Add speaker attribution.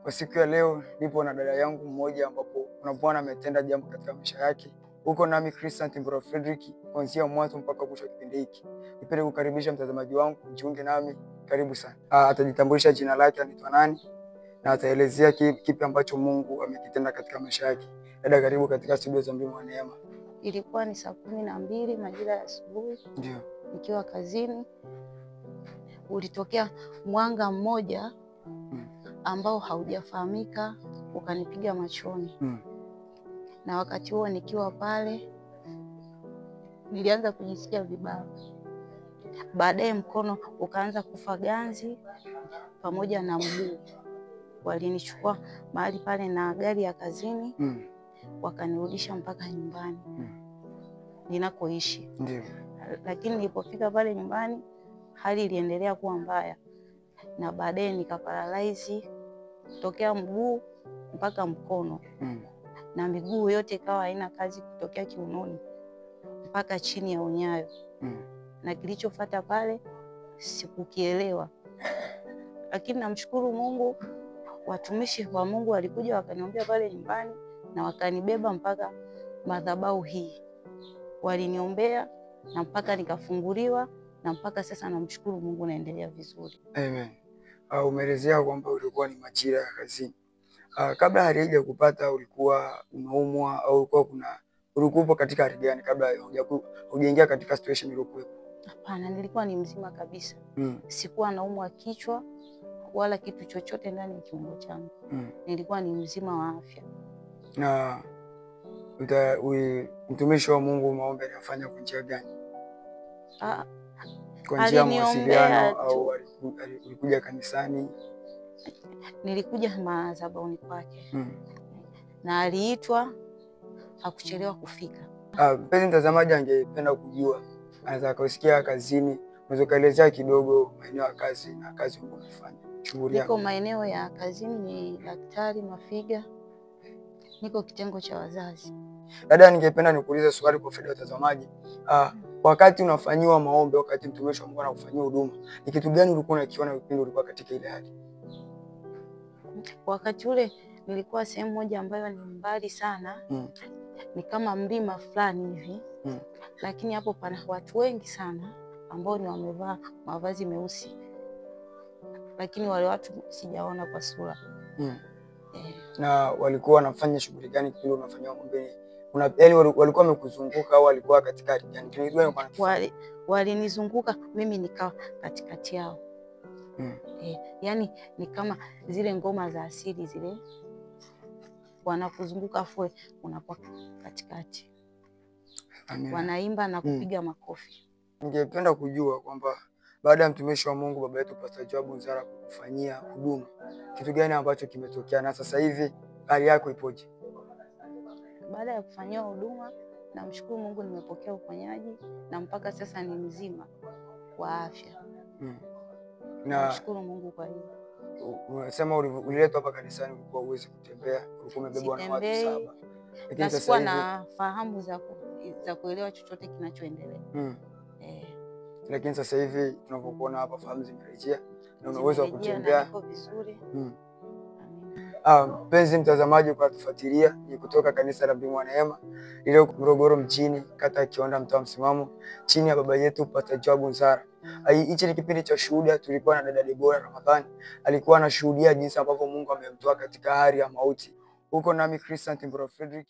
Speaker 1: Kwa siku ya leo nipo na dada yangu mmoja ambapo kuna Bwana ametenda jambo katika maisha yake. Huko nami Christian Timbro Fredrick kuanzia mwanzo mpaka mwisho wa kipindi hiki. Nipende kukaribisha mtazamaji wangu kujiunge nami. Karibu sana. Atajitambulisha jina lake anaitwa nani na ataelezea kipi ambacho Mungu amekitenda katika maisha yake. Dada, karibu katika studio za Mlima wa Neema.
Speaker 2: Ilikuwa ni saa 12 majira ya asubuhi.
Speaker 1: Ndio.
Speaker 2: Nikiwa kazini ulitokea mwanga mmoja ambao haujafahamika ukanipiga machoni. Na wakati huo nikiwa pale nilianza kujisikia vibaya. Baadaye mkono ukaanza kufa ganzi pamoja na mguu. Walinichukua mahali pale na gari ya kazini wakanirudisha mpaka nyumbani ninakoishi.
Speaker 1: Ndio.
Speaker 2: Lakini nilipofika pale nyumbani hali iliendelea kuwa mbaya na baadaye nikaparalyze kutokea mguu mpaka mkono. Na miguu yote ikawa haina kazi kutokea kiunoni mpaka chini ya unyayo. Na kilichofuata pale sikukielewa. Lakini namshukuru Mungu, watumishi wa Mungu walikuja wakaniombea pale nyumbani na wakanibeba mpaka madhabahu hii. Waliniombea na mpaka nikafunguliwa na mpaka sasa namshukuru Mungu naendelea vizuri.
Speaker 1: Amen. Umeelezea kwamba ulikuwa ni majira ya kazini. Kabla hali kupata ulikuwa unaumwa au ulikuwa katika hali gani kabla hujaingia katika situation iliyokuwa?
Speaker 2: Hapana, nilikuwa ni mzima kabisa. Sikuwa naumwa kichwa wala kitu chochote ndani ya kiungo changu. Nilikuwa ni mzima wa afya.
Speaker 1: Na mtumishi wa Mungu maombi alifanya kwa njia gani? Kwa njia ya mawasiliano au ulikuja kanisani?
Speaker 2: Nilikuja madhabahuni kwake. Na aliitwa, hakuchelewa kufika.
Speaker 1: Mpenzi mtazamaji angependa kujua, anaweza kusikia kazini, unaweza kuelezea kidogo maeneo ya kazi na kazi unayofanya? Shughuli yako.
Speaker 2: Niko maeneo ya kazini ni daktari mafiga. Niko kitengo cha wazazi.
Speaker 1: Dada, ningependa nikuulize swali kwa faida ya watazamaji. Wakati unafanyiwa maombi, wakati mtumishi wa Mungu anakufanyia huduma, ni kitu gani ulikuwa unakiona kipindi ulikuwa katika ile hali?
Speaker 2: Wakati ule nilikuwa sehemu moja ambayo ni mbali sana. Ni kama mlima fulani hivi. Lakini hapo pana watu wengi sana ambao ni wamevaa mavazi meusi. Lakini wale watu sijaona kwa sura.
Speaker 1: Na walikuwa wanafanya shughuli gani kipindi unafanywa maombi? Yaani walikuwa wamekuzunguka au walikuwa katika
Speaker 2: walinizunguka mimi nikawa katikati yao. Yaani ni kama zile ngoma za asili zile wanakuzunguka afu unakuwa katikati. Wanaimba na kupiga makofi.
Speaker 1: Ningependa kujua kwamba baada ya mtumishi wa Mungu baba yetu Pastor Joab Nzara kufanyia huduma, kitu gani ambacho kimetokea na sasa hivi hali yako ipoje?
Speaker 2: Baada ya kufanyia huduma namshukuru Mungu nimepokea uponyaji na mpaka sasa ni mzima wa afya. Namshukuru Mungu kwa hiyo.
Speaker 1: Unasema uliletwa hapa kanisani ulikuwa uwezi kutembea, ulikuwa umebebwa na watu 7.
Speaker 2: Lakini sasa na fahamu za kuelewa chochote kinachoendelea.
Speaker 1: Lakini sasa hivi tunapokuona hapa fahamu zimerejea na una uwezo wa kutembea.
Speaker 2: Niko vizuri.
Speaker 1: Mpenzi mtazamaji kwa kutufuatilia, ni kutoka kanisa la Mlima wa Neema lililo Morogoro mjini, kata ya Kionda, mtaa Msimamo, chini ya baba yetu Pastor Joab Nzara. Hichi ni kipindi cha shuhuda. Tulikuwa na dada Debora Ramadhani, alikuwa anashuhudia jinsi ambavyo Mungu amemtoa katika hali ya mauti. Huko nami Christian Timbro Fredrick.